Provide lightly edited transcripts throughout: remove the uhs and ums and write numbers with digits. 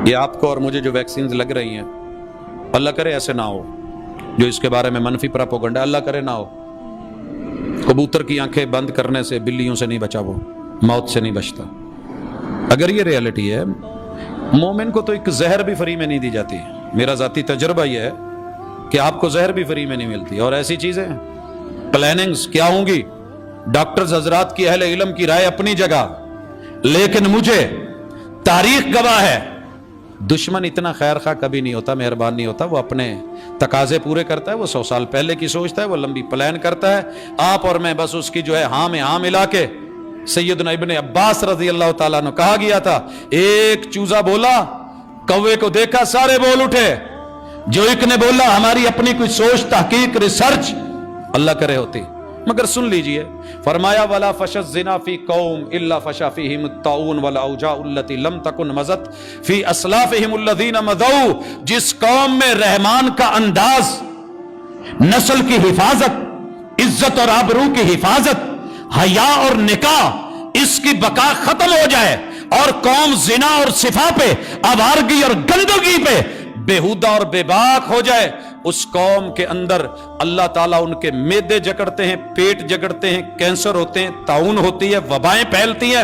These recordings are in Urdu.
یہ آپ کو اور مجھے جو ویکسینز لگ رہی ہیں، اللہ کرے ایسے نہ ہو جو اس کے بارے میں منفی پراپوگنڈا، اللہ کرے نہ ہو۔ کبوتر کی آنکھیں بند کرنے سے بلیوں سے نہیں بچا، وہ موت سے نہیں بچتا۔ اگر یہ ریالٹی ہے، مومن کو تو ایک زہر بھی فری میں نہیں دی جاتی۔ میرا ذاتی تجربہ یہ ہے کہ آپ کو زہر بھی فری میں نہیں ملتی، اور ایسی چیزیں پلاننگز کیا ہوں گی، ڈاکٹرز حضرات کی، اہل علم کی رائے اپنی جگہ، لیکن مجھے تاریخ گواہ ہے دشمن اتنا خیر خواہ کبھی نہیں ہوتا، مہربان نہیں ہوتا۔ وہ اپنے تقاضے پورے کرتا ہے، وہ 100 سال پہلے کی سوچتا ہے، وہ لمبی پلان کرتا ہے۔ آپ اور میں بس اس کی جو ہے ہاں میں ہاں ملا کے۔ سیدنا ابن عباس رضی اللہ تعالیٰ عنہ کہا گیا تھا، ایک چوزا بولا، کوے کو دیکھا، سارے بول اٹھے۔ جو ایک نے بولا ہماری اپنی کوئی سوچ، تحقیق، ریسرچ اللہ کرے ہوتی، مگر سن لیجئے، فرمایا ولا فش الزنا فی قوم الا فشا فیہم الطاعون والاوجاع التي لم تکن مضت فی اسلافہم الذین مضوا۔ جس قوم میں رحمان کا انداز، نسل کی حفاظت، عزت اور آبرو کی حفاظت، حیا اور نکاح، اس کی بقا ختم ہو جائے، اور قوم زنا اور صفا پہ، آوارگی اور گندگی پہ بےہودہ اور بے باک ہو جائے، اس قوم کے اندر اللہ تعالیٰ ان کے معدے جکڑتے ہیں، پیٹ جکڑتے ہیں، کینسر ہوتے ہیں، طاعون ہوتی ہے، وبائیں پھیلتی ہیں،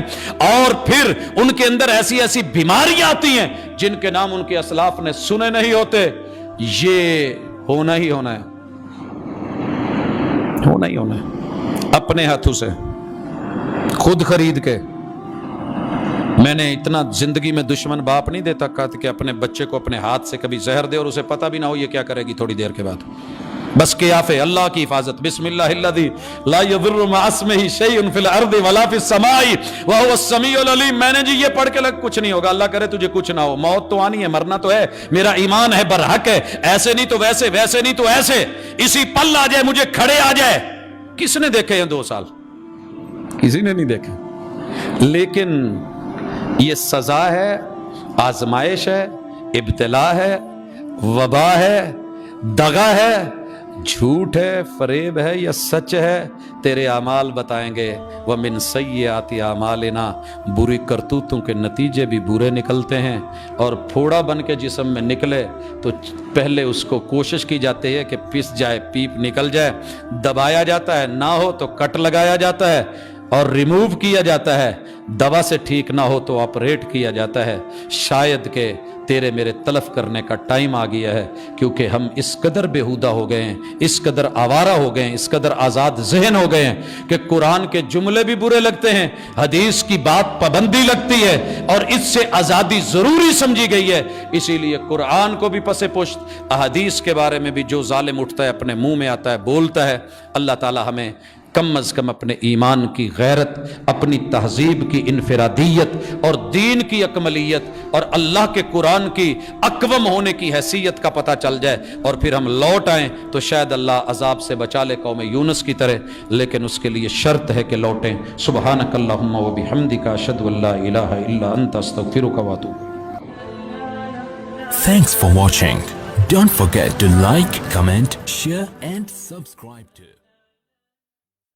اور پھر ان کے اندر ایسی ایسی بیماریاں آتی ہیں جن کے نام ان کے اسلاف نے سنے نہیں ہوتے۔ یہ ہونا ہی ہونا ہے، ہونا ہی ہونا ہے، اپنے ہاتھوں سے خود خرید کے۔ میں نے اتنا زندگی میں دشمن باپ نہیں دیتا کہ اپنے بچے کو اپنے ہاتھ سے کبھی زہر دے اور اسے پتہ بھی نہ ہو یہ کیا کرے گی تھوڑی دیر کے بعد۔ بس قیافے، اللہ کی حفاظت، بسم اللہ الذی لا یضر مع اسمہ شیء فی الارض ولا فی السماء وہو السمیع العلیم۔ میں نے جی یہ پڑھ کے لگ کچھ نہیں ہوگا، اللہ کرے تجھے کچھ نہ ہو، موت تو آنی ہے، مرنا تو ہے، میرا ایمان ہے، برحق ہے، ایسے نہیں تو ویسے، ویسے نہیں تو ایسے، اسی پل آ جائے، مجھے کھڑے آ جائے۔ کس نے دیکھے ہیں 2 سال؟ کسی نے نہیں دیکھے، لیکن یہ سزا ہے، آزمائش ہے، ابتلا ہے، وبا ہے، دغا ہے، جھوٹ ہے، فریب ہے یا سچ ہے، تیرے اعمال بتائیں گے۔ وَمِن سَیِّئَاتِ أَعْمَالِنَا، بری کرتوتوں کے نتیجے بھی برے نکلتے ہیں، اور پھوڑا بن کے جسم میں نکلے تو پہلے اس کو کوشش کی جاتی ہے کہ پس جائے، پیپ نکل جائے، دبایا جاتا ہے، نہ ہو تو کٹ لگایا جاتا ہے اور ریموو کیا جاتا ہے، دوا سے ٹھیک نہ ہو تو آپریٹ کیا جاتا ہے۔ شاید کہ تیرے میرے تلف کرنے کا ٹائم آ گیا ہے، کیونکہ ہم اس قدر بےہودہ ہو گئے ہیں، اس قدر آوارہ ہو گئے ہیں، اس قدر آزاد ذہن ہو گئے ہیں کہ قرآن کے جملے بھی برے لگتے ہیں، حدیث کی بات پابندی لگتی ہے، اور اس سے آزادی ضروری سمجھی گئی ہے۔ اسی لیے قرآن کو بھی پس پشت، احادیث کے بارے میں بھی جو ظالم اٹھتا ہے اپنے منہ میں آتا ہے بولتا ہے۔ اللہ تعالی ہمیں کم از کم اپنے ایمان کی غیرت، اپنی تہذیب کی انفرادیت اور دین کی اکملیت اور اللہ کے قرآن کی اقوم ہونے کی حیثیت کا پتہ چل جائے، اور پھر ہم لوٹ آئیں تو شاید اللہ عذاب سے بچا لے قوم یونس کی طرح، لیکن اس کے لیے شرط ہے کہ لوٹیں۔ سبحانک اللہم و بحمدک، اشہد ان لا الہ الا انت، استغفرک و اتوب۔ Thanks for watching. Don't forget to like, comment, share and subscribe to